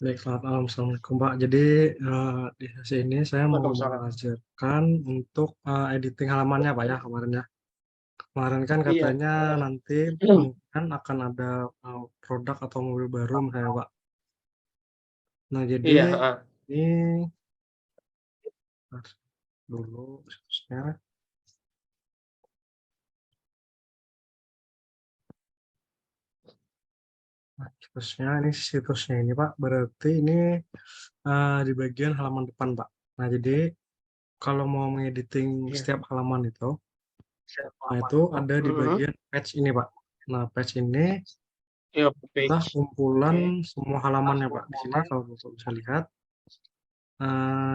Baik, selamat malam. Assalamualaikum, Pak. Jadi, di sesi ini saya mau Waalaikumsalam. mengajarkan untuk, editing halamannya, Pak, ya, kemarin ya. Kemarin kan Iya. katanya nanti kemungkinan akan ada, produk atau mobil baru misalnya, Pak. Nah, jadi Iya, heeh. ini tas dulu situsnya. Nah, situsnya ini, Pak, berarti ini, di bagian halaman depan, Pak. Nah, jadi kalau mau mengediting Iya. setiap halaman itu, nah itu ada di Mhm. bagian patch ini, Pak. Nah, patch ini Iya, adalah page. kumpulan Oke. semua halamannya, Pak. Di sini kalau Bapak bisa lihat,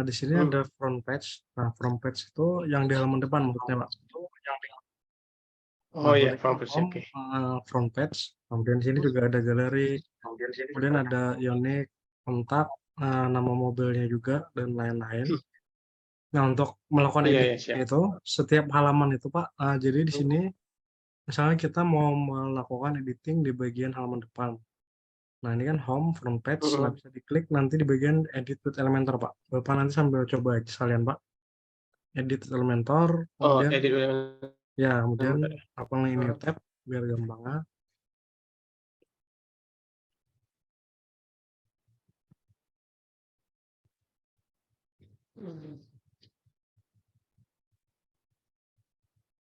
di sini ada Mhm. front page. Nah, front page itu yang di halaman depan maksudnya, Pak. Oh Nah, iya, kalau ini front page, home, oke. front page, kemudian di sini juga ada galeri, kemudian ada Ionic, kontak, nama mobilnya juga, dan lain-lain. Nah, untuk melakukan Iya edit iya, siap. itu, setiap halaman itu, Pak, jadi di sini misalnya kita mau melakukan editing di bagian halaman depan. Nah, ini kan home, front page. Nah, Mhm. bisa diklik nanti di bagian edit with Elementor, Pak. Bapak nanti sambil coba aja sekalian, Pak. Edit with Elementor, Oh, kemudian edit ya, kemudian udah. apa nih new Heeh. tab biar gampang ya.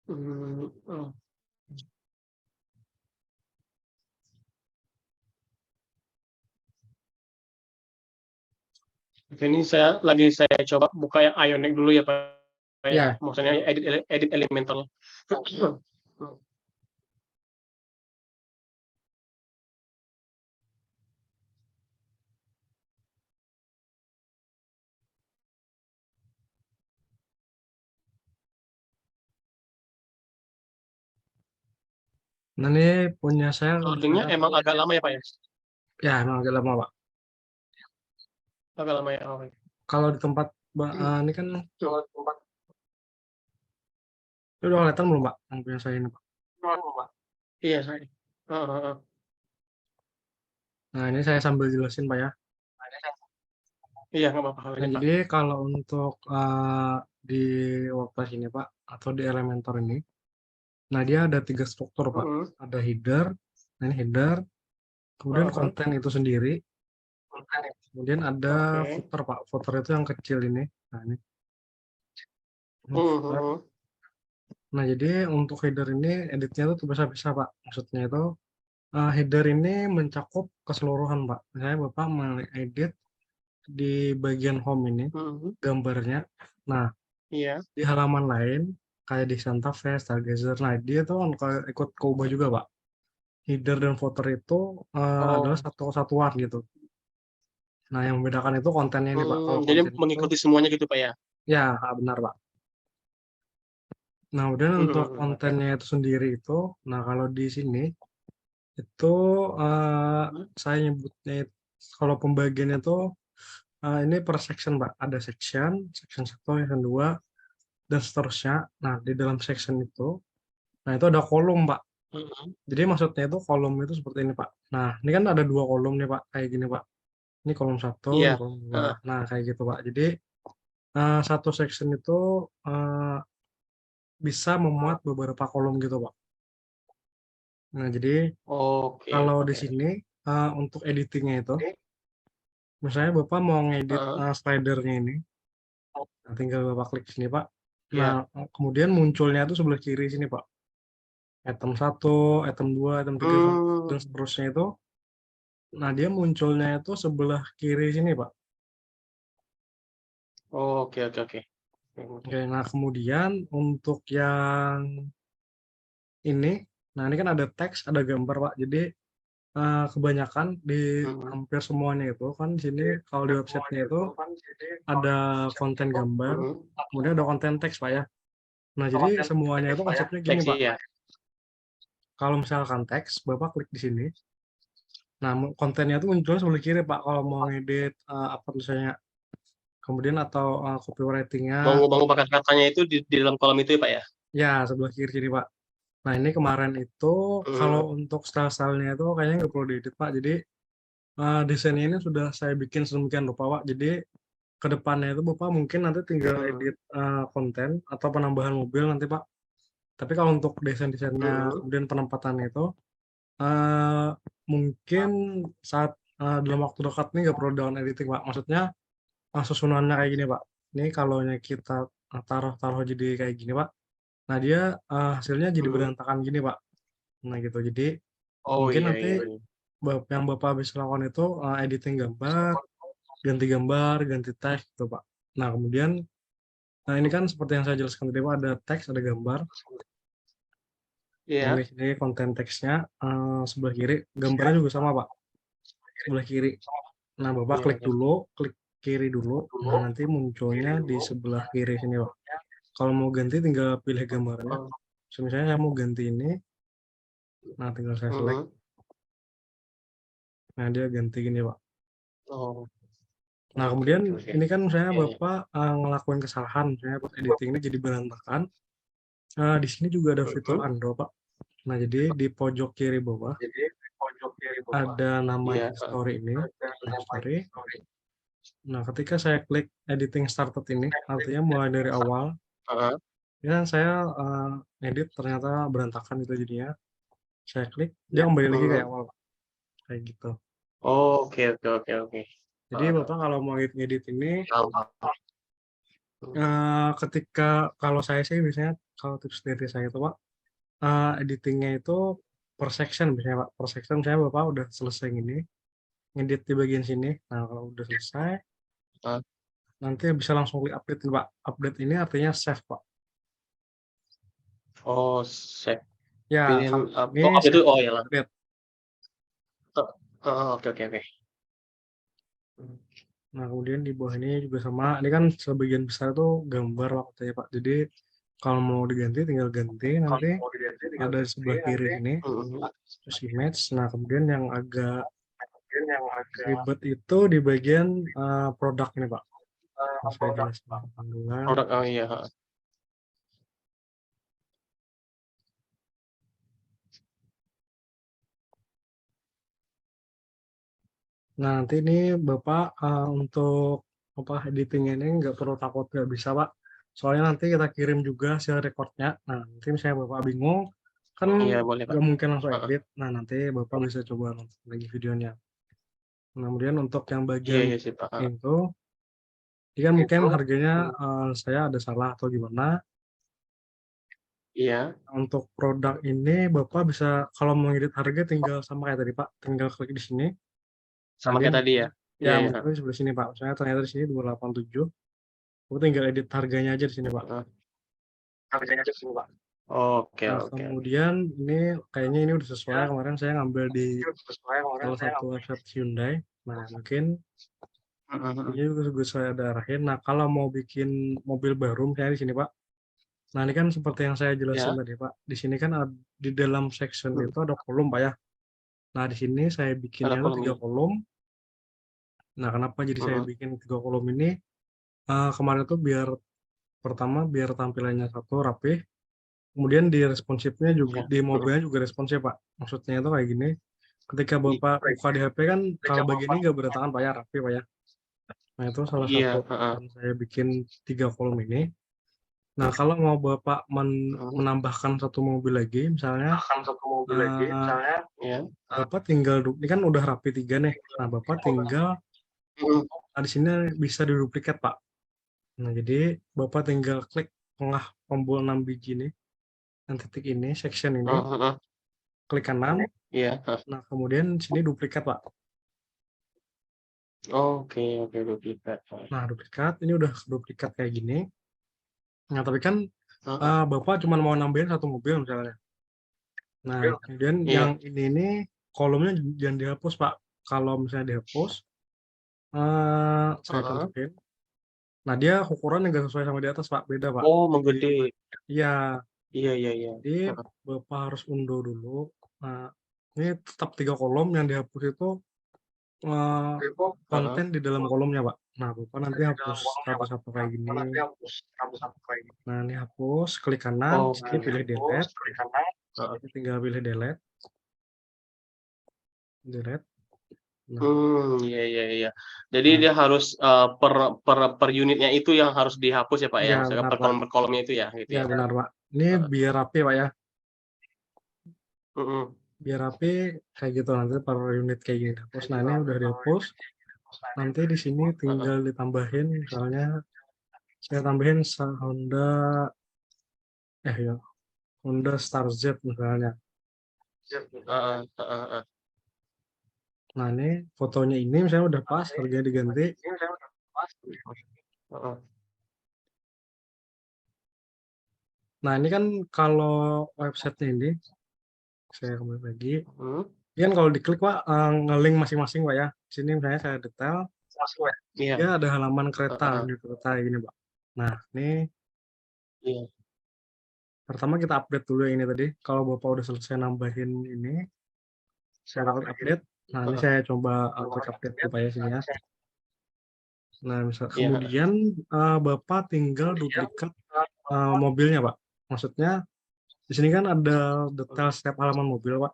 Mhm. Oh. Oke, ini saya coba buka yang Ionic dulu ya, Pak, ya. Ya, Maksudnya edit Elementor. nah ini punya saya Loading-nya misalnya, emang agak lama ya, Pak, ya? ya emang agak lama, Pak. Agak lama ya, oke. Kalau di tempat, ini kan ini udah kelihatan belum, Pak? Yang punya saya ini, Pak. Iya, saya. Heeh heeh. Nah, ini saya sambil jelasin, Pak ya. Iya, nggak apa-apa kalau Nah, ini, Pak. jadi kalau untuk di WordPress ini, Pak, atau di Elementor ini, nah dia ada tiga struktur, Pak. Mhm. Ada header, nah ini header, kemudian Heeh. konten itu sendiri, kemudian ada Oke. footer, Pak. Footer itu yang kecil ini. Nah, ini Mhm footer. mhm. Nah, jadi untuk header ini editnya tuh bisa-bisa, Pak. Maksudnya itu header ini mencakup keseluruhan, Pak. Misalnya Bapak mengedit di bagian home ini Mhm. gambarnya. Nah, Iya. di halaman lain kayak di Santa Fe, Stargazer, nah dia tuh kan kayak ikut keubah juga, Pak. Header dan footer itu adalah Oh. satu kesatuan gitu. Nah, yang membedakan itu kontennya ini, Pak. Kalau Jadi konten itu, mengikuti semuanya gitu, Pak, ya? ya benar, Pak. Nah, kemudian Mhm untuk mhm, oke. kontennya itu sendiri itu, nah kalau di sini itu eh, Mhm. saya nyebutnya kalau pembagiannya itu ini per section, Pak. Ada section 1, section 2, dan seterusnya. Nah, di dalam section itu, nah itu ada kolom, Pak. Mhm. Jadi maksudnya itu kolom itu seperti ini, Pak. Nah, ini kan ada dua kolom nih, Pak. Kayak gini, Pak. Ini kolom satu, ini Iya, kolom dua. heeh. Nah, kayak gitu, Pak. Jadi satu section itu eh, bisa memuat beberapa kolom gitu, Pak. Nah, jadi Oke kalau di oke. sini untuk editingnya itu, misalnya Bapak mau ngedit Heeh. slidernya ini, nah, tinggal Bapak klik sini, Pak. Nah, Iya. kemudian munculnya itu sebelah kiri sini, Pak. Item satu, item 2, item 3, dan Mmm. seterusnya itu. Nah, dia munculnya itu sebelah kiri sini, Pak. Oke oke oke. Oke. Oke, nah kemudian untuk yang ini, nah ini kan ada teks, ada gambar, Pak. Jadi kebanyakan di Mhm. hampir semuanya itu kan di sini kalau di websitenya itu ada konten gambar, Mhm. kemudian ada konten teks, Pak ya. Nah, jadi semuanya itu konsepnya gini, Teks Pak. iya. Kalau misalkan teks, Bapak klik di sini. Nah, kontennya itu muncul sebelah kiri, Pak. Kalau mau ngedit apa tulisannya, kemudian atau copywriting-nya, Mau pakai katanya itu di dalam kolom itu ya, Pak, ya? ya sebelah kiri sini, Pak. Nah, ini kemarin itu kalau Mhm. untuk style-stylenya itu kayaknya nggak perlu diedit, Pak. Jadi desainnya ini sudah saya bikin sedemikian rupa, Pak. Jadi ke depannya itu Bapak mungkin nanti tinggal edit, konten atau penambahan mobil nanti, Pak. Tapi kalau untuk desain-desainnya kemudian penempatannya itu, eee, mungkin saat, dalam waktu dekat ini nggak perlu down editing, Pak. Maksudnya, susunannya kayak gini, Pak. Ini kalaunya kita, taruh jadi kayak gini, Pak. Nah dia, hasilnya jadi berantakan gini, Pak. Nah gitu. Jadi Oh, mungkin iya nanti iya iya. yang Bapak bisa lakukan itu, editing gambar, ganti teks gitu, Pak. Nah kemudian, ini kan seperti yang saya jelaskan tadi, Pak, ada teks, ada gambar. Yang Iya, di sini konten teksnya, sebelah kiri, gambarnya juga sama, Pak, sebelah kiri. Nah, Bapak iya klik iya. dulu, klik kiri dulu, nah nanti munculnya di sebelah kiri sini, Pak. Kalau mau ganti tinggal pilih gambarnya. Oh, Misalnya saya mau ganti ini, nah tinggal saya select, nah dia ganti gini, Pak. Oh, Nah, oke kemudian oke oke. ini kan misalnya Iya iya. Bapak, ngelakuin kesalahan, misalnya pas editing ini jadi berantakan, di sini juga ada fitur undo, Pak. Nah, jadi di pojok kiri bawah ada nama Iya, history ini, nah history. Nah, ketika saya klik editing started ini, artinya mulai dari awal, heeh. ya saya, edit ternyata berantakan itu jadinya. Saya klik, dia kembali lagi kayak awal, Pak, kayak gitu. Oke oke oke oke. Jadi Heeh heeh. Bapak kalau mau ngedit ini, Paham paham. ketika kalau saya sih biasanya kalau tips dari saya itu, Pak, editing-nya itu per section biasanya, Pak. Per section misalnya Bapak udah selesai gini, ngedit di bagian sini. Nah, kalau udah selesai, Heeh. nanti bisa langsung klik update nih, Pak. Update ini artinya save, Pak. Oh, save. Ya, Pilih, kalau ini oh, itu save oh ya lah. update. Heeh, oke oke oke. Nah, kemudian di bawah ini juga sama. Ini kan sebagian besar tuh gambar waktunya, Pak. Jadi kalau mau diganti tinggal ganti nanti ada di sebelah kiri sini, Mhm. terus image. Nah, kemudian yang agak ribet itu di bagian produk ini, Pak. Nah, saya jelaskan panduan. Produk oh iya, heeh. Nah, nanti ini Bapak untuk apa editing ini nggak perlu takut nggak bisa, Pak. Soalnya nanti kita kirim juga hasil recordnya. Nah, nanti misalnya Bapak bingung, kan Iya boleh, Kak. nggak mungkin langsung Heeh. edit. Nah, nanti Bapak bisa coba nonton lagi videonya. Nah, kemudian untuk yang Iya bagian iya sih, Pak, heeh. itu, ini kan mungkin harganya saya ada salah atau gimana. Iya, Untuk produk ini Bapak bisa kalau mau edit harga tinggal sama kayak tadi, Pak, tinggal klik di sini. Nah, sama dia kayak tadi ya? ya Iya iya, heeh. munculnya sebelah sini, Pak. Misalnya ternyata di sini 287, aku tinggal edit harganya aja di sini, Pak. Heeh. Oke Nah, oke oke. kemudian ini kayaknya ini udah sesuai, kemarin saya ngambil di salah satu website Hyundai. Nah, mungkin Mhm mhm. ini juga saya ada arahin. Nah, kalau mau bikin mobil baru misalnya di sini, Pak. Nah, ini kan seperti yang saya jelasin Iya? tadi, Pak. Di sini kan di dalam section Mhm. itu ada kolom, Pak, ya. Nah, di sini saya Ada bikinnya itu 3 kolomnya? kolom. Nah, kenapa jadi saya Mhm. bikin 3 kolom ini? Kemarin tuh biar pertama biar tampilannya satu rapi, kemudian di responsifnya juga Iya. di Mhm. mobilnya juga responsif, Pak. Maksudnya itu kayak gini, ketika Bapak buka di HP kan kalau bagian ini nggak berantakan, Pak, ya, rapi, Pak, ya. Nah, itu salah satu Iya, heeh. alasan saya bikin 3 kolom ini. Nah, kalau mau Bapak Mhm. menambahkan satu mobil lagi, misalnya, eee, Iya. Bapak tinggal ini kan udah rapi 3 nih. Nah, Bapak tinggal Mhm. di sini bisa diduplikat, Pak. Nah, jadi Bapak tinggal klik tengah tombol 6 biji ini, yang titik ini, section ini, Heeh heeh. klik kanan. Iya, heeh. Nah, kemudian sini duplikat, Pak. Oke oke, duplikat, heeh. Nah, duplikat, ini udah duplikat kayak gini. Nah, tapi kan, Heeh. Bapak cuma mau nambahin satu mobil misalnya. Nah, kemudian yang Iya. ini kolomnya jangan dihapus, Pak. Kalau misalnya dihapus, saya Heeh. contohin. Nah, dia ukurannya nggak sesuai sama di atas, Pak, beda, Pak. Oh, menggede. Iya, Iya iya iya. jadi Heeh. Bapak harus unduh dulu. Nah, ini tetap 3 kolom, yang dihapus itu, eee, Heeh. konten di dalam kolomnya, Pak. Nah, Bapak nanti hapus satu-satu kayak gini. Nah, ini hapus, klik kanan, sini Oke. pilih delete, Heeh. ini tinggal pilih delete, delete. Nah, Iya iya iya. Jadi nah dia harus, per unitnya itu yang harus dihapus ya, Pak, ya? iya Maksudnya benar, per Pak. kolom-kolomnya itu ya, gitu Iya ya? benar, Pak. Ini Heeh. biar rapi, Pak, ya. Mhm. Biar rapi kayak gitu, nanti per unit kayak gini dihapus. Nah, ini udah dihapus, nanti di sini Heeh. tinggal ditambahin misalnya saya tambahin Honda ya, Honda Star Z misalnya. Heeh heeh heeh. Nah, ini fotonya ini misalnya udah pas, harganya diganti. Heeh. Nah, ini kan kalau websitenya ini, saya kembali lagi. Mhm. Ini kan kalau diklik, Pak, nge-link masing-masing, Pak, ya. Di sini misalnya saya detail, Iya. dia ada halaman kereta, Heeh. unit kereta kayak gini, Pak. Nah, ini Iya. pertama kita update dulu yang ini tadi. Kalau Bapak udah selesai nambahin ini, saya klik update. Nah, ini Heeh. saya coba klik update dulu, Pak, ya, sini ya. Nah, misal Iya, heeh. kemudian Bapak tinggal duplikat mobilnya, Pak. Maksudnya di sini kan ada detail setiap halaman mobil, Pak.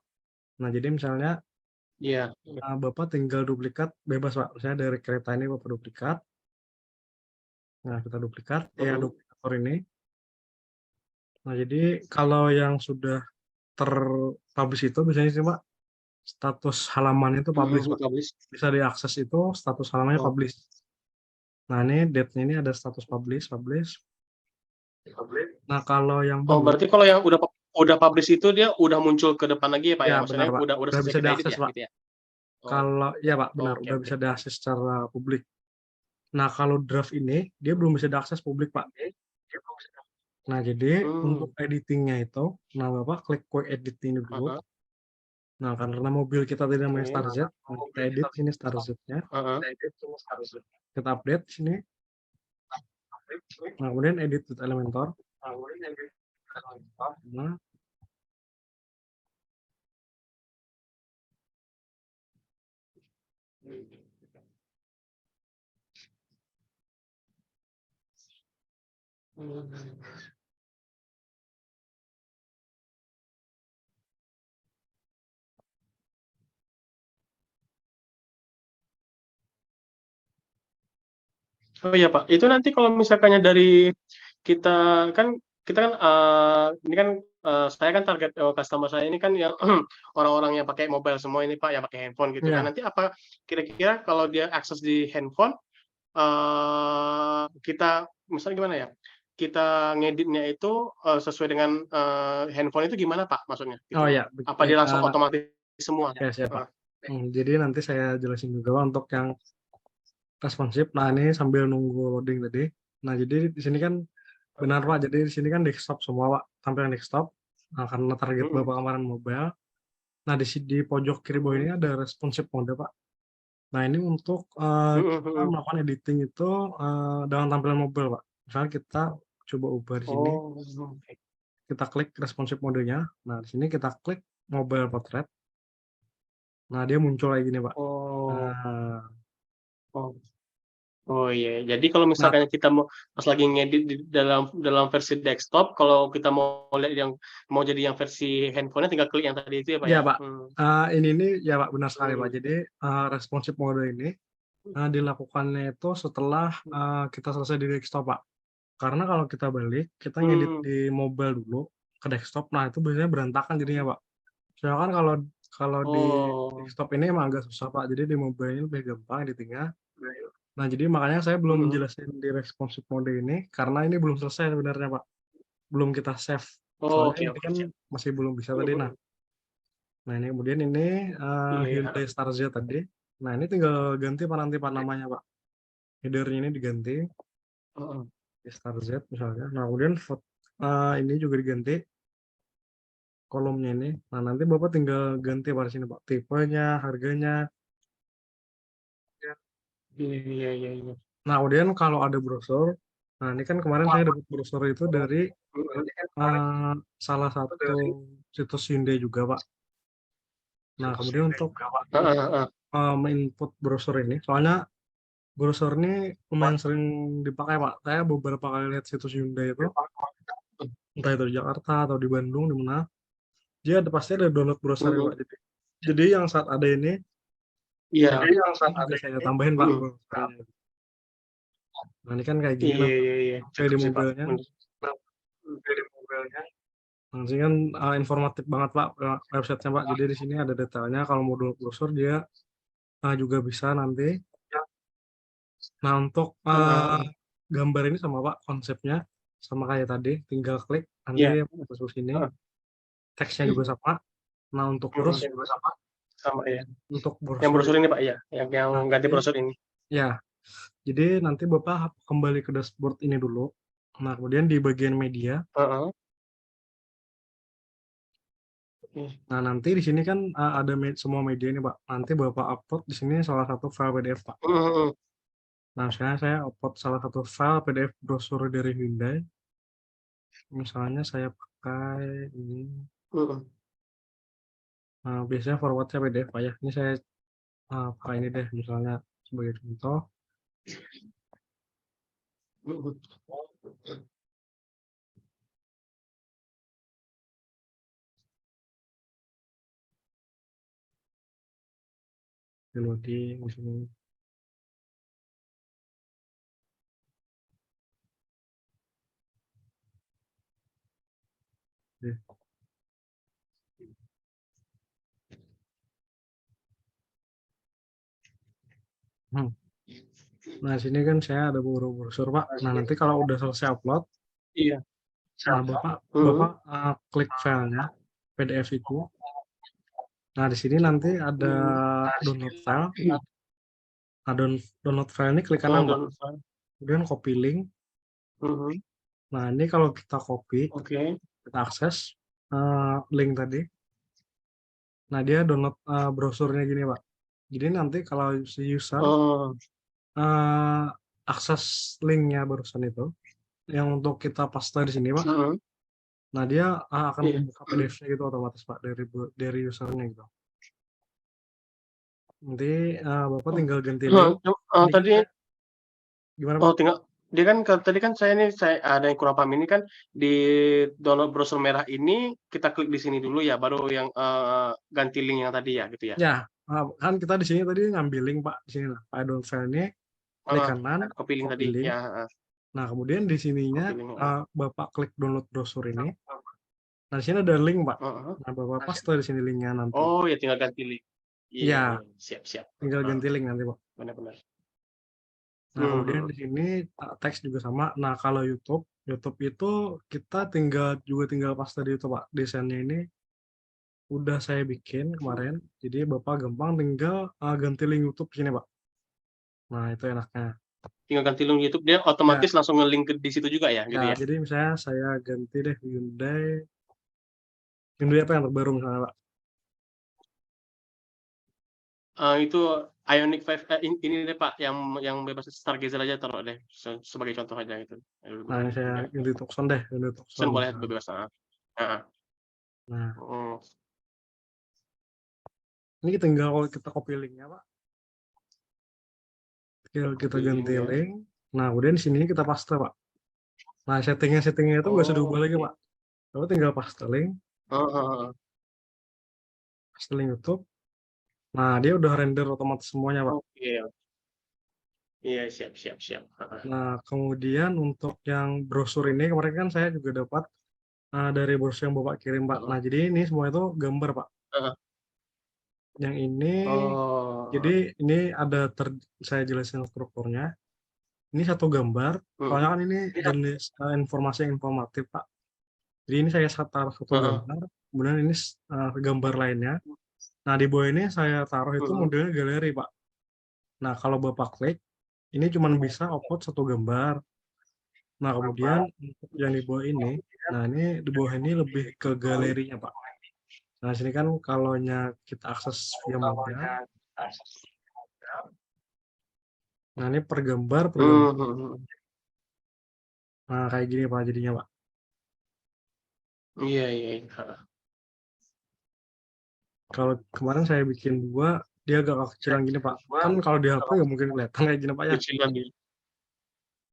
Nah, jadi misalnya Iya. Bapak tinggal duplikat bebas, Pak. Misalnya dari kereta ini Bapak duplikat. Nah, kita duplikat ya Mhm. duplikator ini. Nah, jadi kalau yang sudah terpublish itu biasanya sih, Pak, status halaman itu publish, Mhm, Pak. publish. Bisa diakses itu status halamannya Oh. publish. Nah, ini date-nya ini ada status publish, publish. Nah, kalau yang Oh, belum, berarti kalau yang udah publish itu dia udah muncul ke depan lagi ya, Pak, ya ya? benar, Maksudnya Pak. udah Udah selesai bisa kita edit diakses, ya, Pak. gitu ya? Oh. Kalau ya, Pak, benar, Oke udah oke. bisa diakses secara publik. Nah, kalau draft ini dia belum bisa diakses publik, Pak. Nah, jadi untuk Mmm. editingnya itu, nah Bapak klik quick edit ini dulu. Heeh. Nah, karena mobil kita tadi namanya Oke. Star Z, nah kita edit ini Star Z-nya, Heeh. kita update sini. Nah, kemudian edit with Elementor. Nah, Oh iya, Pak, itu nanti kalau misalkannya dari kita kan ini kan, saya kan target, customer saya ini kan yang orang-orang yang pakai mobile semua ini, Pak, yang pakai handphone gitu kan. iya. Nanti apa kira-kira kalau dia akses di handphone, kita misalnya gimana ya, kita ngeditnya itu, sesuai dengan, handphone itu gimana, Pak, maksudnya Oh gitu? ya, Apa dia langsung otomatis semua? oke siap, Pak. Heeh. Jadi nanti saya jelasin juga, Pak, untuk yang responsif. Nah, ini sambil nunggu loading tadi. Nah, jadi di sini kan benar, Pak. Jadi di sini kan desktop semua, Pak. Tampilan desktop. Nah, karena target Mhm. Bapak kemarin mobile. Nah, di pojok kiri bawah ini Mhm. ada responsive mode, Pak. Nah, ini untuk Mhm kita mhm. melakukan editing itu dengan tampilan mobile, Pak. Misalnya kita coba ubah di sini, Oh, oke. kita klik responsive modenya. Nah, di sini kita klik mobile portrait. Nah, dia muncul kayak gini, Pak. Oh. Nah, Oh. Oh, iya. Jadi kalau nah, misalkan kita mau pas lagi ngedit di dalam versi desktop, kalau kita mau lihat yang mau jadi yang versi handphone-nya tinggal klik yang tadi itu ya, Pak, iya, ya? Pak. Ini nih ya, Pak, benar sekali, Pak. Mmm. Jadi responsive mode ini dilakukannya itu setelah kita selesai di desktop, Pak. Karena kalau kita balik, kita ngedit Mmm. di mobile dulu ke desktop, nah itu biasanya berantakan jadinya, Pak. Sedangkan kalau kalau di Oh. desktop ini emang agak susah, Pak. Jadi di mobile ini lebih gampang editing-nya. Nah, jadi makanya saya belum Mhm. menjelasin di responsive mode ini, karena ini belum selesai sebenarnya, Pak. Belum kita save. Oh, Soalnya oke ini oke, kan siap. masih belum bisa tadi. Nah, Mhm. ini kemudian ini Iya iya, Hyundai heeh. Star Z tadi. Nah, ini tinggal ganti Pak nanti, Pak, namanya, Pak. Header-nya ini diganti, Heeh. di Star Z misalnya. Nah, kemudian ini juga diganti kolomnya ini. Nah, nanti Bapak tinggal ganti Pak di sini, Pak. Tipenya, harganya. Iya iya iya iya. Nah, kemudian kalau ada brosur, nah ini kan kemarin saya dapat brosur itu dari Mhm. salah satu situs Hyundai juga, Pak. Nah, kemudian untuk Heeh heeh. input brosur ini, soalnya brosur ini lumayan sering dipakai, Pak. Saya beberapa kali lihat situs Hyundai itu, entah itu di Jakarta atau di Bandung, di mana, dia pasti ada download browser ya, Pak. Mhm. Jadi yang saat ada ini, Iya. Nah, ini yang ada saya tambahin Pak Mhm. browsernya. Nah, ini kan kayak gini Iya nah, iya iya, kayak cakep di sih, Pak, mobilnya. bener. Kayak di mobilnya. Nah, sini kan informatif banget Pak websitenya Pak. Jadi di sini ada detailnya kalau mau download browser dia juga bisa nanti. Nah, untuk Heeh. gambar ini sama Pak konsepnya sama kayak tadi, tinggal klik nanti Iya. masuk sini. Heeh. Teksnya juga sama. Nah, untuk Mhm. browser Sama ya. untuk Yang browser brosur ini, Pak, ya? Yang nah, ganti jadi brosur ini? ya, jadi nanti Bapak kembali ke dashboard ini dulu. Nah, kemudian di bagian media. Heeh. Oke. Nah, nanti di sini kan ada semua media ini, Pak. Nanti Bapak upload di sini salah satu file PDF, Pak. Mhm mhm. Nah, sekarang saya upload salah satu file PDF brosur dari Hyundai. Misalnya saya pakai ini. Mhm. Biasanya forwardnya PDF, Pak ya. Ini saya pakai ini deh, misalnya sebagai contoh. Mhm. Di loading di sini. Oke. Nah, sini kan saya ada beberapa brosur, Pak. Nah, nanti kalau udah selesai upload, Iya. nah Bapak Mhm. Bapak klik filenya PDF itu. Nah, di sini nanti ada Mhm. download file. Nah, download file ini klik kanan, Pak. Download file. Kemudian copy link. Mhm. Nah, ini kalau kita copy, Oke. kita akses link tadi. Nah, dia download brosurnya gini, Pak. Jadi nanti kalau si user Oh. akses linknya barusan itu, yang untuk kita paste di sini, Pak. Mhm. Nah, dia akan Iya. membuka PDF-nya gitu otomatis, Pak, dari usernya gitu. Nanti Bapak Oh. tinggal ganti link. Ini kan Tadi saya gimana, Pak? oh, tinggal dia kan tadi kan saya ada yang kurang paham ini kan di download brosur merah ini kita klik di sini dulu ya, baru yang, ganti link yang tadi ya, gitu ya? Ya, kan kita di sini tadi ngambil link, Pak, di sini nah, download file ini klik Heeh. kanan, Copy link copy tadi, link. ya, heeh. Nah, kemudian di sininya Copy link, heeh. Bapak klik download brosur ini. Nah, di sini ada link, Pak. Heeh. Nah, Bapak paste di sini linknya nanti. Oh, ya tinggal ganti link. Iya Iya, iya, siap siap. tinggal Heeh, ganti link nanti, Pak. bener bener. Nah, kemudian Mhm. di sini teks juga sama. Nah, kalau YouTube itu kita tinggal paste di YouTube, Pak. Desainnya ini udah saya bikin kemarin. Jadi Bapak gampang tinggal ganti link YouTube sini, Pak. Nah, itu enaknya. Tinggal ganti link YouTube, dia Ya, otomatis langsung nge-link ke di situ juga ya, ya, gitu ya? jadi misalnya saya ganti deh Hyundai apa yang terbaru misalnya, Pak? Itu Ioniq 5 ini deh, Pak, yang bebas Stargazer aja taruh deh, sebagai contoh aja gitu. Nah, ini saya Ioniq 5. ganti Tucson deh, Hyundai Tucson Tucson boleh misalnya. bebas, heeh. Heeh. Nah, Mhm. ini tinggal kalau kita copy linknya, Pak. Tinggal kita Copy link ganti ya. link. Nah, kemudian di sini kita paste, Pak. Nah, settingnya itu nggak usah Oh, diubah lagi, oke. Pak. Lalu tinggal paste link, Heeh heeh. paste link YouTube. Nah, dia udah render otomatis semuanya, Pak. Oke. Iya, siap siap siap, heeh. Nah, kemudian untuk yang brosur ini kemarin kan saya juga dapat dari brosur yang Bapak kirim, Pak. Heeh. Nah, jadi ini semua itu gambar, Pak. Heeh. Yang ini, Oh, jadi ini saya jelasin strukturnya. Ini satu gambar, soalnya mhm. kan ini jenis informasi yang informatif, Pak. Jadi ini saya taruh satu Heeh. gambar, kemudian ini gambar lainnya. Nah, di bawah ini saya taruh itu Mhm. modelnya galeri, Pak. Nah, kalau Bapak klik, ini cuma bisa upload satu gambar. Nah, kemudian untuk yang di bawah ini, nah ini di bawah ini lebih ke galerinya, Pak. Nah, sini kan kalau kita akses via model, nah ini per gambar, per gambar. Mmm, mhm mhm. Nah, kayak gini, Pak, jadinya, Pak. Iya iya iya, heeh. Kalau kemarin saya bikin 2, dia agak kecilan gini, Pak. Kan kalau di HP nggak mungkin kelihatan kayak gini, Pak, ya. Kecil lagi.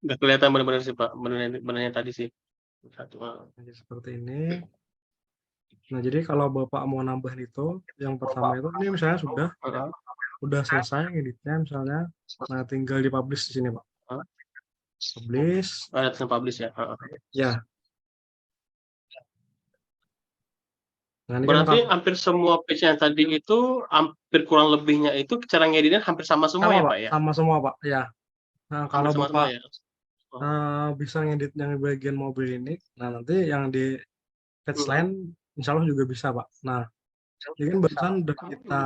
Nggak kelihatan bener-bener sih, Pak, bener yang tadi sih. Satu, heeh. Nah, jadi seperti ini. Nah, jadi kalau Bapak mau nambahin itu, yang pertama itu ini misalnya sudah. Heeh. udah selesai ngeditnya misalnya, nah tinggal di-publish di sini, Pak. Heeh. Publish. Ada tulisan publish ya? Heeh. Ya. Nah, ini kan Berarti hampir semua page yang tadi itu, hampir kurang lebihnya itu cara ngeditnya hampir sama semua sama, ya, Pak, Pak, ya? sama semua, Pak, ya. Nah, Hampir kalau sama semua Bapak, ya? Oh. bisa ngedit yang di bagian mobil ini, nah nanti yang di page Mhm. lain insya Allah juga bisa, Pak. Nah, ini kan barusan udah kita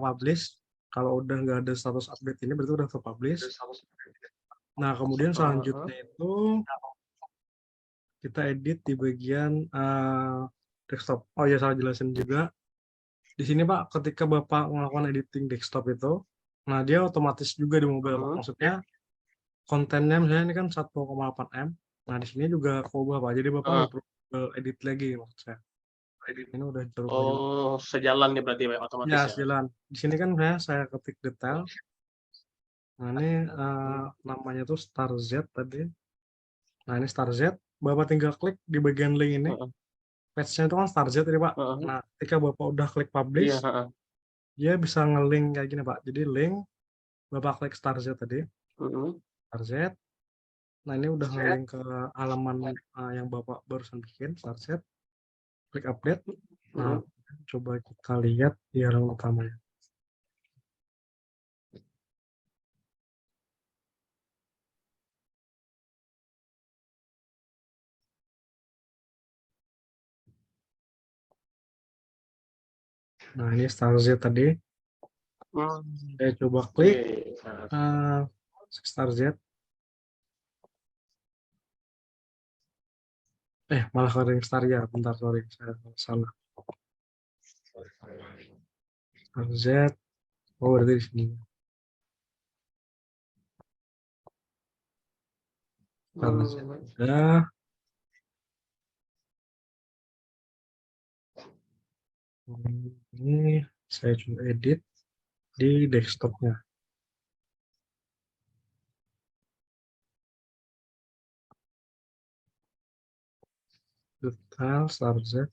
publish, kalau udah nggak ada status update ini berarti udah terpublish. Nah, kemudian selanjutnya itu kita edit di bagian desktop. Oh ya, salah jelasin juga. Di sini, Pak, ketika Bapak melakukan editing desktop itu, nah dia otomatis juga di mobile, Pak. Maksudnya kontennya misalnya ini kan 1,8 M. Nah, di sini juga keubah, Pak. Jadi Bapak nggak perlu edit lagi maksud saya. Ini udah terubah juga. Oh, sejalan ya berarti, Pak, Ya, otomatis ya? sejalan. Di sini kan saya ketik detail. Nah, ini namanya tuh Star Z tadi. Nah, ini Star Z. Bapak tinggal klik di bagian link ini. Heeh. Page-nya itu kan Star Z tadi, Pak. Heeh. Nah, ketika Bapak udah klik publish, Iya, heeh. dia bisa nge-link kayak gini, Pak. Jadi link, Bapak klik Star Z tadi, Mhm. Star Z. Nah, ini udah nge-link ke halaman yang Bapak barusan bikin, Star Z. Klik update. Nah, Mhm. coba kita lihat di halaman utamanya. Nah, ini Star Z tadi. Saya coba klik Iya, iya. Star Z. Malah ke ring Star ya. Bentar, sorry. Saya salah. Star Z. Oh, berarti di sini. Star Z. Udah. Ini saya coba edit di desktopnya. Detail Star Z.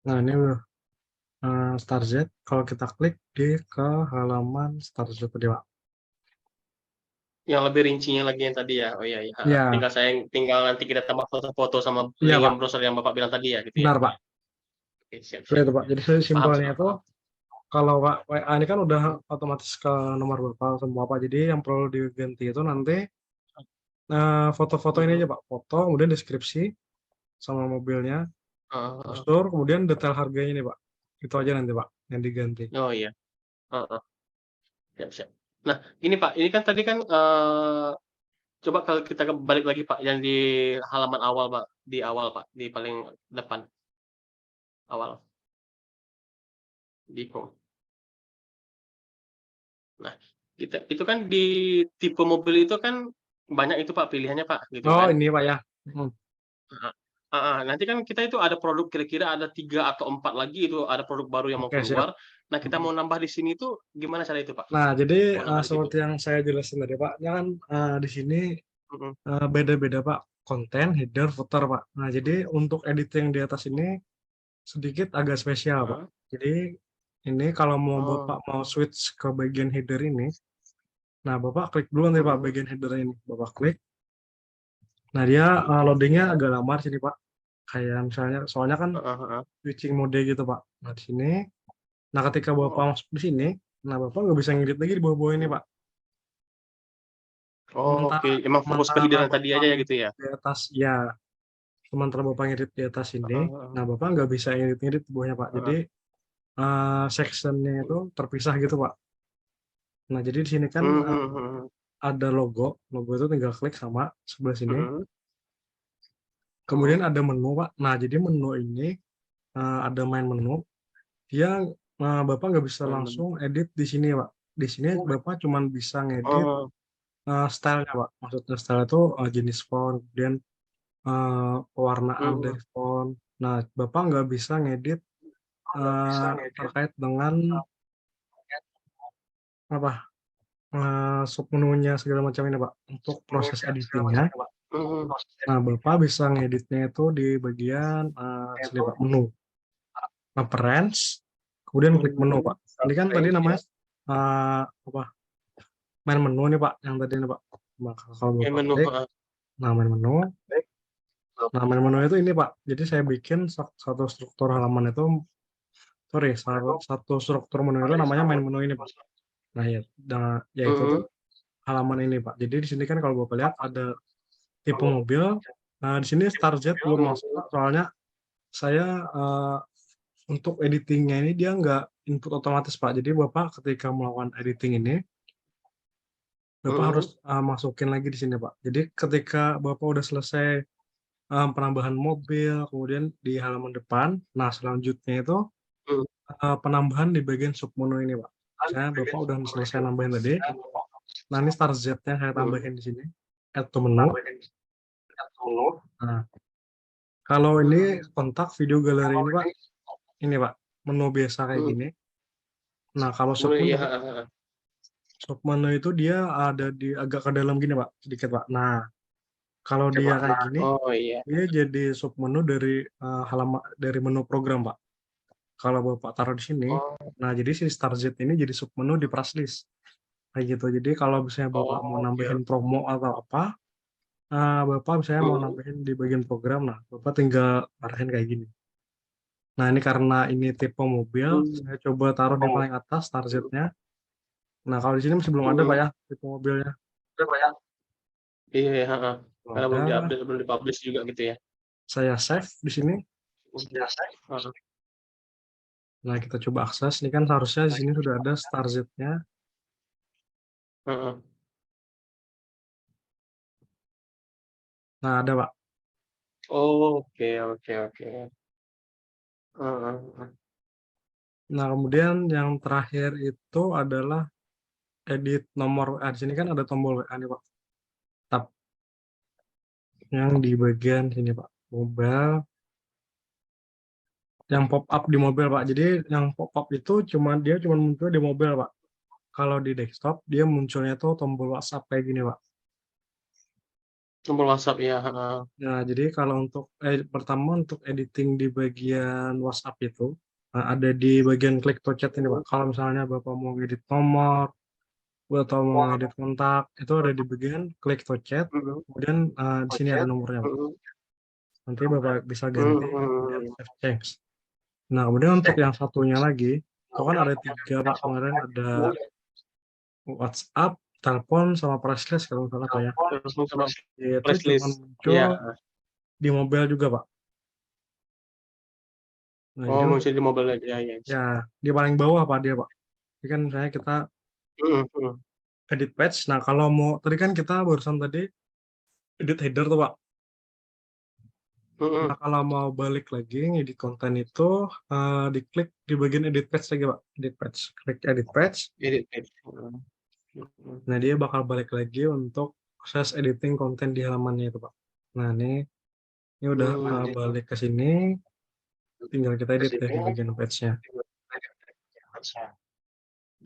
Nah, ini udah Star Z. Kalau kita klik di ke halaman Star Z tadi, Pak. Yang lebih rincinya lagi yang tadi ya? Oh iya, iya. Ya, Tinggal nanti kita tambah foto-foto sama iya, link Pak. browser yang Bapak bilang tadi ya, gitu ya? Benar, Pak. Oke, siap, Seperti siap. itu, Pak. Jadi Paham, simpelnya paham, itu paham. kalau WA ini kan udah otomatis ke nomor Bapak semua, Pak. Jadi yang perlu diganti itu nanti foto-foto ini Mhm. aja, Pak. Foto, kemudian deskripsi sama mobilnya, Heeh, heeh. postur, kemudian detail harganya nih, Pak. Itu aja nanti, Pak, yang diganti. Oh iya, heeh. Siap, siap. Nah, ini Pak, ini kan tadi kan, coba kalau kita balik lagi Pak, yang di halaman awal Pak, di awal Pak, di paling depan, awal, di home. Nah, itu kan di tipe mobil itu kan banyak itu Pak, pilihannya Pak, gitu Oh, kan. ini, Pak, ya. Mhm. Heeh, heeh, nanti kan kita itu ada produk kira-kira ada 3 atau 4 lagi itu ada produk baru yang mau Oke, siap. keluar. Nah, kita Mhm. mau nambah di sini tuh gimana cara itu Pak? Nah, jadi Mau nambah di situ? seperti yang saya jelasin tadi, Pak, ya kan di sini Mhm. beda-beda, Pak. Konten, header, footer, Pak. Nah, jadi untuk editing di atas ini sedikit agak spesial, Pak. Heeh. Jadi ini kalau mau Oh, Bapak mau switch ke bagian header ini, nah Bapak klik dulu nanti, Pak, mhm. bagian header ini. Bapak klik. Nah, dia loadingnya agak lama di sini, Pak. Kayak misalnya, soalnya kan Heeh, heeh. switching mode gitu, Pak. Nah, di sini, nah ketika Bapak Oh. masuk di sini, nah Bapak nggak bisa ngedit lagi di bawah-bawah ini, Pak. Oh, oke, Sementara emang fokus ke sementara hidangan tadi Bapak aja ya gitu ngedit ya? di atas, ya, sementara Bapak ngedit di atas ini, Heeh, heeh. nah Bapak nggak bisa ngedit-ngedit di bawahnya, Pak. Jadi Heeh. sectionnya itu terpisah gitu, Pak. Nah, jadi di sini kan Mhm, mhm. ada logo itu tinggal klik sama sebelah sini. Mhm, Kemudian mhm. ada menu, Pak. Nah, jadi menu ini ada main menu. Dia Bapak nggak bisa Mhm. langsung edit di sini, Pak. Di sini Bapak cuma bisa ngedit Oh, stylenya, Pak. Maksudnya style itu jenis font, kemudian pewarnaan mhm. dari font. Nah, Bapak nggak bisa ngedit terkait dengan apa, submenunya segala macam ini, Pak, untuk proses editing-nya. Mhm. Nah, Bapak bisa ngeditnya itu di bagian, sini, Pak, menu. Preference, kemudian klik menu, Pak. Ini kan tadi namanya, apa, main menu nih, Pak, yang tadi nih, Pak. Maka kalau Yang Bapak menu, klik, heeh. nah main menu. Nah, main menu itu ini, Pak. Jadi saya bikin satu struktur halaman itu, sorry, satu struktur menu itu namanya main menu ini, Pak. Nah, ya, yaitu tuh Mhm. halaman ini, Pak. Jadi di sini kan kalau Bapak lihat ada tipe mobil. Nah, di sini StarZ belum masuk, Pak. Soalnya saya, untuk editingnya ini dia nggak input otomatis, Pak. Jadi Bapak ketika melakukan editing ini, Bapak Mhm. harus, masukin lagi di sini, Pak. Jadi ketika Bapak udah selesai, penambahan mobil, kemudian di halaman depan, nah selanjutnya itu, Mhm. penambahan di bagian submenu ini, Pak. Misalnya Bapak udah selesai nambahin tadi, nah ini start Z-nya saya Mhm. tambahin di sini, add to menu. Nah, kalau ini kontak video galeri ini, Pak, ini, Pak, menu biasa kayak Mhm. gini. Nah, kalau Mulai submenu, iya, heeh heeh. submenu itu dia ada di agak ke dalam gini, Pak, sedikit, Pak. Nah, kalau dia kayak gini, Oh, iya. dia jadi submenu dari, dari menu program, Pak. Kalau Bapak taruh di sini, Oh. nah jadi si start Z ini jadi submenu di Pricelist, kayak gitu. Jadi kalau misalnya Bapak mau Oh, oke. nambahin promo atau apa, Bapak misalnya mau Mhm. nambahin di bagian program, nah Bapak tinggal arahin kayak gini. Nah, ini karena ini tipe mobil, Mmm. saya coba taruh di paling atas start Z-nya. Nah, kalau di sini masih belum ada, Pak, Mhm. ya, tipe mobilnya. Iya, heeh. Belum Karena belum ada, di-update, belum di-publish juga gitu ya? saya save di sini. Heeh. Nah, kita coba akses, ini kan seharusnya di sini sudah ada start Z-nya. Heeh. Nah, ada, Pak. Oke oke oke. Heeh heeh. Nah, kemudian yang terakhir itu adalah edit nomor WA. Di sini kan ada tombol WA nih, Pak. Tab yang di bagian sini, Pak. Mobile, yang pop up di mobile, Pak. Jadi yang pop up itu dia cuma muncul di mobile, Pak. Kalau di desktop dia munculnya tuh tombol WhatsApp kayak gini, Pak. Tombol WhatsApp ya, heeh. Nah, jadi kalau untuk pertama untuk editing di bagian WhatsApp itu, ada di bagian klik to chat ini, Mhm. Pak. Kalau misalnya Bapak mau ngedit nomor atau mau ngedit kontak, itu ada di bagian klik to chat, Mhm. kemudian, di sini ada nomornya, Pak. Mhm. Nanti Bapak bisa ganti, kemudian Mhm. save change. Nah, kemudian untuk yang satunya lagi, itu kan ada 3, Pak, kemarin ada WhatsApp, telepon, sama priceless kalau nggak salah, Pak, ya. Langsung sama Itu cuman flashdisk. muncul Iya. di mobile juga, Pak. Nah, Oh, jadi untuk muncul di mobile aja, ya. ya, di paling bawah, Pak, dia, Pak. Jadi kan misalnya kita Mhm mhm. edit page, nah kalau mau tadi kan kita barusan tadi edit header tuh, Pak. Nah, Mhm. kalau mau balik lagi ngedit konten itu, diklik di bagian edit page lagi, Pak. Edit page, klik edit page. Edit page. Mhm. Mhm. Nah, dia bakal balik lagi untuk proses editing konten di halamannya itu, Pak. Nah, ini udah, Mmm. balik ke sini, tinggal kita edit deh di bagian page-nya.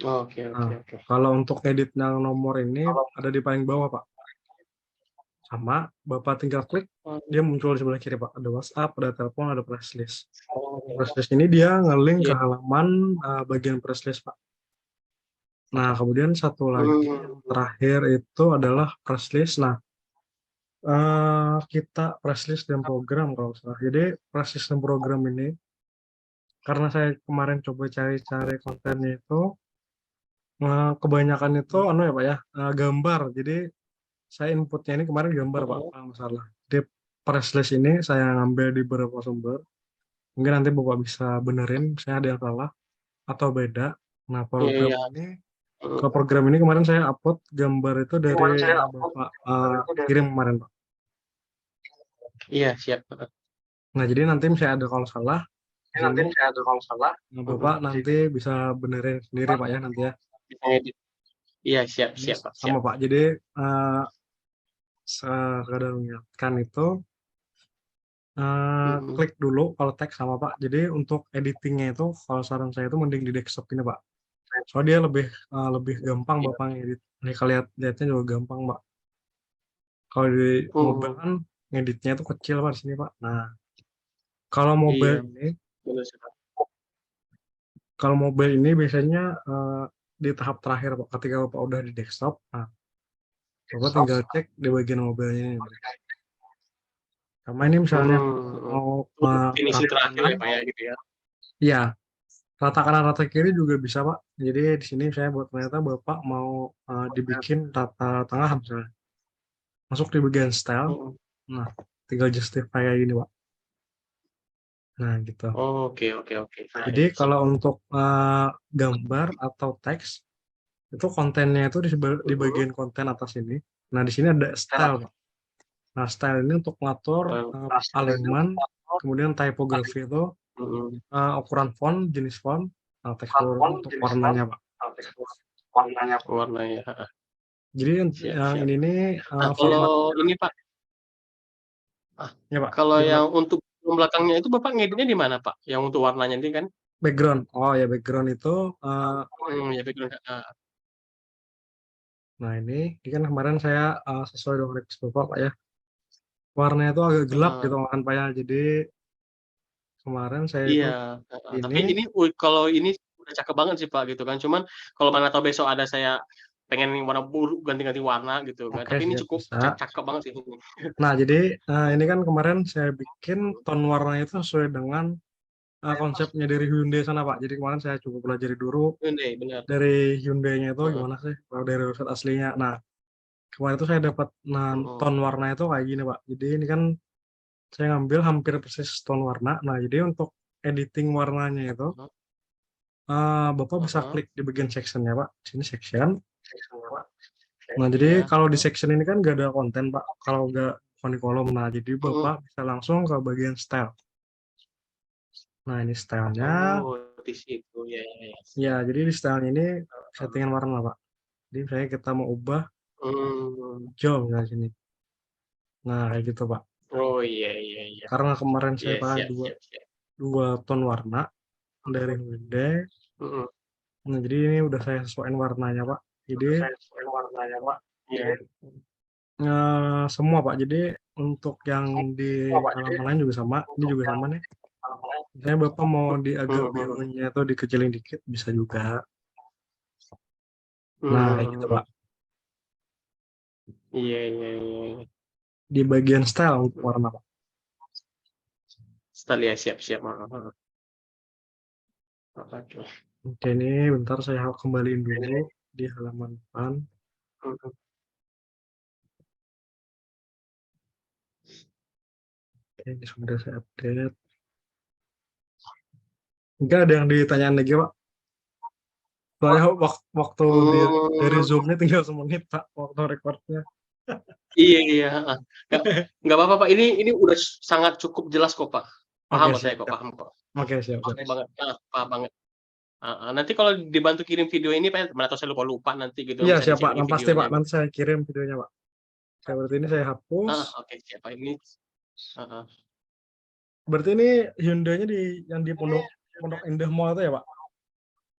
Oke Nah, oke oke. kalau untuk edit yang nomor ini ada di paling bawah, Pak. Sama, Bapak tinggal klik, dia Oh. muncul di sebelah kiri, Pak. Ada WhatsApp, ada telepon, ada press list. Oh. Press list ini dia nge-link Iya. ke halaman, bagian press list, Pak. Nah, kemudian satu lagi yang Mmm. terakhir itu adalah press list. Nah, kita press list dan program kalau nggak salah. Jadi press list dan program ini, karena saya kemarin coba cari-cari kontennya itu, kebanyakan itu Mhm. anu ya, Pak, ya, gambar. Jadi saya inputnya ini kemarin gambar, Pak, Mhm. kalau nggak salah. Di press list ini saya ngambil di beberapa sumber, mungkin nanti Bapak bisa benerin misalnya ada yang salah atau beda. Nah, Iya program iya. ini Mhm. ke program ini kemarin saya upload gambar itu dari yang Bapak, kirim kemarin, Pak. Iya, siap, heeh. Nah, jadi nanti misalnya ada kalau salah di sini, nah Bapak Mhm. nanti bisa benerin sendiri, Pak, ya, nanti ya. Bisa ngedit. Iya, siap Ini siap, Pak, sama, siap. Pak. Jadi, sekadar mengingatkan itu, Mhm. klik dulu kalau teks sama, Pak. Jadi untuk editing-nya itu kalau saran saya itu mending di desktop ini, Pak. Soalnya dia lebih gampang Iya. Bapak ngedit. Nih lihatnya juga gampang, Pak. Kalau di mobile Mhm. kan ngeditnya itu kecil, Pak, di sini, Pak. Nah, kalau Iya, mobile ini bener sih, Kak. kalau mobile ini biasanya, di tahap terakhir, Pak. Ketika Bapak udah di desktop, nah, Bapak tinggal cek di bagian mobile-nya ini. Sama ini misalnya Mhm. mau, Untuk finishing rata terakhir kanan ya, Pak, ya, gitu ya? iya, rata kanan, rata kiri juga bisa, Pak. Jadi di sini saya buat ternyata Bapak mau, dibikin rata tengah misalnya, masuk di bagian style, Mhm. nah tinggal justify kayak gini, Pak. Nah gitu. Oke oke oke. Iya Jadi iya, siap. kalau untuk, gambar atau teks, itu kontennya itu di Mhm. bagian konten atas ini. Nah di sini ada style, Pak. Nah style ini untuk ngatur, alignment, kemudian typography itu, Mhm. ukuran font, jenis font, tekstur untuk warnanya, Pak. Warnanya, heeh. Jadi Siap yang siap. ini nih, Nah, kalau formatnya ini, Pak, ah, ya, Pak, kalau gimana? yang untuk belakangnya itu Bapak ngeditnya di mana, Pak? Yang untuk warnanya ini kan? Background. Oh ya background itu, Ya background, heeh. nah ini kan kemarin saya, sesuai dengan request Bapak, Pak, ya. Warnanya itu agak gelap Heeh. gitu kan, Pak, ya. Jadi kemarin saya Iya, itu heeh. Tapi ini ini kalau ini udah cakep banget sih, Pak, gitu kan. Cuman kalau mana tahu besok ada saya pengen yang warna ganti-ganti warna gitu kan, oke tapi ini siap, cukup bisa. cakep banget sih ini. Nah jadi, ini kan kemarin saya bikin tone warnanya itu sesuai dengan, konsepnya dari Hyundai sana, Pak. Jadi kemarin saya coba pelajari dulu Hyundai, bener. dari Hyundai-nya itu Heeh. gimana sih, kalau dari website aslinya. Nah, kemarin itu saya dapat, nah, Mhm. tone warnanya itu kayak gini, Pak. Jadi ini kan saya ngambil hampir persis tone warna. Nah, jadi untuk editing warnanya itu, Heeh. Bapak bisa Heeh. klik di bagian section-nya, Pak. Sini section. Nah, jadi Iya, kalau di heeh. section ini kan nggak ada konten, Pak. Kalau nggak di kolom. Nah, jadi Mhm. Bapak bisa langsung ke bagian style. Nah, ini style-nya. Oh, di situ, ya ya ya. Ya, jadi di style ini Heeh. settingan warna, Pak. Jadi misalnya kita mau ubah Mmm. hijau misalnya sini. Nah, kayak gitu, Pak. Oh, iya iya iya. Karena kemarin saya Iya, pakai siap dua siap siap. dua tone warna dari Hyundai. Mhm. Nah, jadi ini udah saya sesuaiin warnanya, Pak. Jadi, Iya. semua, Pak. Jadi untuk yang di halaman lain juga sama, ini juga sama nih. Misalnya Bapak mau di agak Mhm mhm. birunya atau dikecilin dikit bisa juga. Nah, Mmm, kayak mhm gitu, mhm. Pak. Iya iya iya iya. Di bagian style untuk Mhm. warna, Pak. Setelah ya, siap siap, heeh heeh. Oke. Oke, ini bentar saya kembaliin dulu di halaman depan. Mhm. Oke, ini sudah saya update. Mungkin ada yang ditanyain lagi, Pak. Soalnya waktu dia dari Mmm, Zoom-nya tinggal semenit, Pak, waktu recordnya. iya iya, heeh. Nggak nggak apa-apa, Pak, ini udah sangat cukup jelas kok, Pak. Paham Oke, kok saya siap kok, siap. paham kok. Oke, siap siap. Paham banget, heeh, paham banget. Heeh, nanti kalau dibantu kirim video ini, Pak, mana tahu saya lupa-lupa nanti gitu, Iya, bisa siap, dicek Pak. ini Nah, pasti, videonya Pak. gitu. Nanti saya kirim videonya, Pak. Oke, berarti ini saya hapus. Heeh, oke siap, Pak, ini heeh. Berarti ini Hyundai-nya yang di Pondok Pondok Indah Mall itu ya, Pak?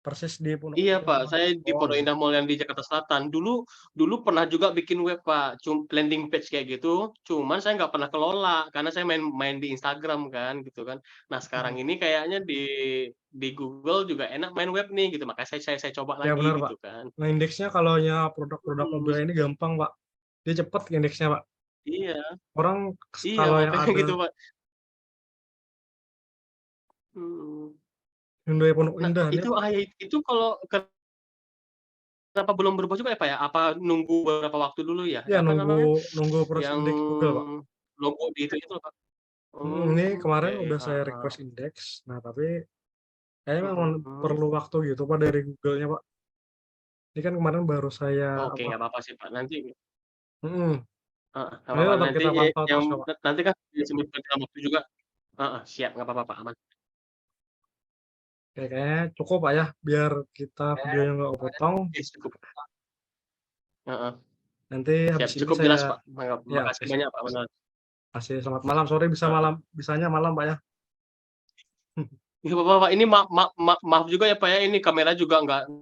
Persis di Pondok Iya, Indah Pak, Mall. saya di Oh, Pondok iya. Indah Mall yang di Jakarta Selatan. Dulu dulu pernah juga bikin web, Pak, landing page kayak gitu, cuman saya nggak pernah kelola, karena saya main main di Instagram kan, gitu kan. Nah, sekarang Mhm. ini kayaknya di Google juga enak main web nih, gitu, makanya saya coba Ya, lagi, benar, Pak. gitu kan. Nah, indeksnya kalau nya produk-produk Mhm, mobil ini gampang, Pak. Dia cepet indeksnya, Pak. iya Orang iya, kalau yang makanya ada gitu, Pak. Mhm. Hyundai Pondok Nah, Indah ini, itu Pak. itu kalau kenapa belum berubah juga ya, Pak, ya? Apa nunggu beberapa waktu dulu ya? Ya, Apa nunggu namanya, nunggu proses yang indeks Google, Pak. logo di itu Pak? Ini Oke, kemarin udah saya heeh. request indeks. Nah, tapi kayaknya memang Mhm. perlu waktu gitu, Pak, dari Google-nya, Pak. Ini kan kemarin baru saya Oke, apa nggak apa-apa sih, Pak, nanti mhm, heeh, nggak ini apa-apa, tetap nanti kita pantau yang terus ya, Pak. nanti kan disebut berjalan waktu juga heeh, siap, nggak apa-apa, Pak, aman. Oke, kayaknya cukup, Pak, ya, biar kita videonya nggak kepotong. Oke, cukup, heeh, Nanti siap, habis ini cukup saya jelas, Pak, ya, makasih oke, siap. banyak, Pak, bener. Masih selamat malam, sore bisa malam, bisanya malam, Pak, ya. Nggak apa-apa, Pak, ini maaf juga ya, Pak, ya, ini kamera juga nggak